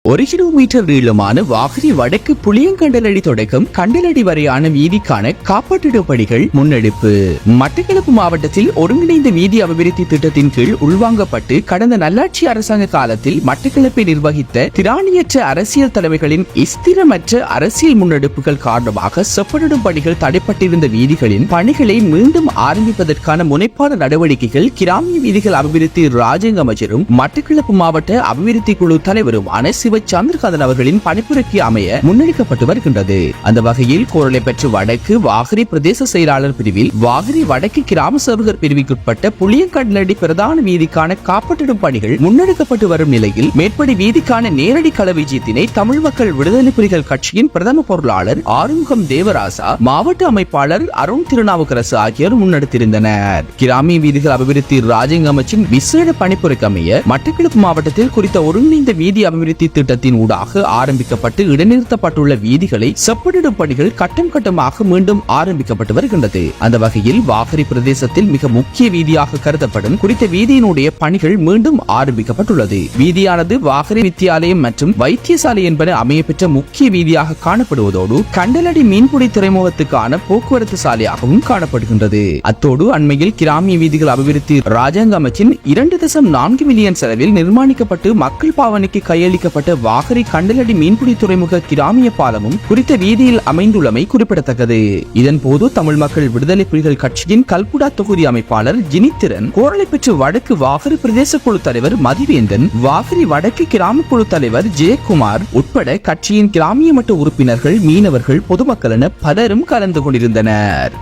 1 kilometre நீளமான வாகரி வடக்கு புளியங்கண்டலடி தொடக்கம் கண்டலடி வரையான வீதிக்கான காப்பாற்றிட பணிகள் முன்னெடுப்பு. மட்டக்களப்பு மாவட்டத்தில் ஒருங்கிணைந்த வீதி அபிவிருத்தி திட்டத்தின் கீழ் உள்வாங்கப்பட்டு கடந்த நல்லாட்சி அரசாங்க காலத்தில் மட்டக்களப்பை நிர்வகித்த திராணியற்ற அரசியல் தலைமைகளின் ஸ்திரமற்ற அரசியல் முன்னெடுப்புகள் காரணமாக செப்பனிடும் பணிகள் தடைப்பட்டிருந்த வீதிகளின் பணிகளை மீண்டும் ஆரம்பிப்பதற்கான முனைப்பான நடவடிக்கைகள் கிராமிய வீதிகள் அபிவிருத்தி ராஜாங்க அமைச்சரும் மட்டக்களப்பு மாவட்ட அபிவிருத்தி குழு தலைவருமான சந்திரகாந்தன் அவர்களின் பணிப்புரைக்கு அமைய முன்னெடுக்கப்பட்டு வருகின்றது. அந்த வகையில் கோரளை பெற்று வடக்கு வாகரி பிரதேச செயலாளர் பிரிவில் வாகரி வடக்கு கிராம சேவகர் பிரிவுக்குட்பட்ட புளியங்கண்டலடி பிரதான வீதிக்கான காப்பாற்றிடும் பணிகள் முன்னெடுக்கப்பட்டு வரும் நிலையில் மேற்படி வீதிக்கான நேரடி களவிஜயத்தினை தமிழ் மக்கள் விடுதலை புலிகள் கட்சியின் பிரதம பொருளாளர் ஆறுமுகம் தேவராசா, மாவட்ட அமைப்பாளர் அருண் திருநாவுக்கரசு ஆகியோர் முன்னெடுத்திருந்தனர். கிராமிய வீதிகள் அபிவிருத்தி ராஜாங்க அமைச்சின் விசேட பணிப்புரைக்கு அமைய மட்டக்களப்பு மாவட்டத்தில் குறித்த ஒருங்கிணைந்த வீதி அபிவிருத்தி திட்டத்தின் ஊடாக ஆரம்பிக்கப்பட்டு இடைநிறுத்தப்பட்டுள்ள வீதிகளை செப்பனிடும் பணிகள் கட்டம் கட்டமாக மீண்டும் ஆரம்பிக்கப்பட்டு வருகின்றது. அந்த வகையில் வாகரி பிரதேசத்தில் மிக முக்கிய வீதியாக கருதப்படும் குறித்த வீதியினுடைய பணிகள் மீண்டும் ஆரம்பிக்கப்பட்டுள்ளது. வீதியானது வாகரி வித்தியாலயம் மற்றும் வைத்தியசாலை என்பன அமையப்பெற்ற முக்கிய வீதியாக காணப்படுவதோடு கண்டலடி மீன்பிடி துறைமுகத்துக்கான போக்குவரத்து சாலையாகவும் காணப்படுகின்றது. அத்தோடு அண்மையில் கிராமிய வீதிகள் அபிவிருத்தி ராஜாங்க அமைச்சின் 2.4 மில்லியன் செலவில் நிர்மாணிக்கப்பட்டு மக்கள் பாவனைக்கு கையளிக்கப்பட்ட வாகரி கண்டலடி மீன்பிடி துறைமுக கிராமிய பாலமும் குறித்த வீதியில் அமைந்துள்ளமை குறிப்பிடத்தக்கது. இதன் போது தமிழ் மக்கள் விடுதலை புலிகள் கட்சியின் கல்குடா தொகுதி அமைப்பாளர் ஜினித்திரன், கோரளை பெற்று வடக்கு வாகரி பிரதேச குழு தலைவர் மதிவேந்தன், வாகரி வடக்கு கிராம குழு தலைவர் ஜெயக்குமார் உட்பட கட்சியின் கிராமிய மட்ட உறுப்பினர்கள், மீனவர்கள், பொதுமக்கள் என பலரும் கலந்து கொண்டிருந்தனர்.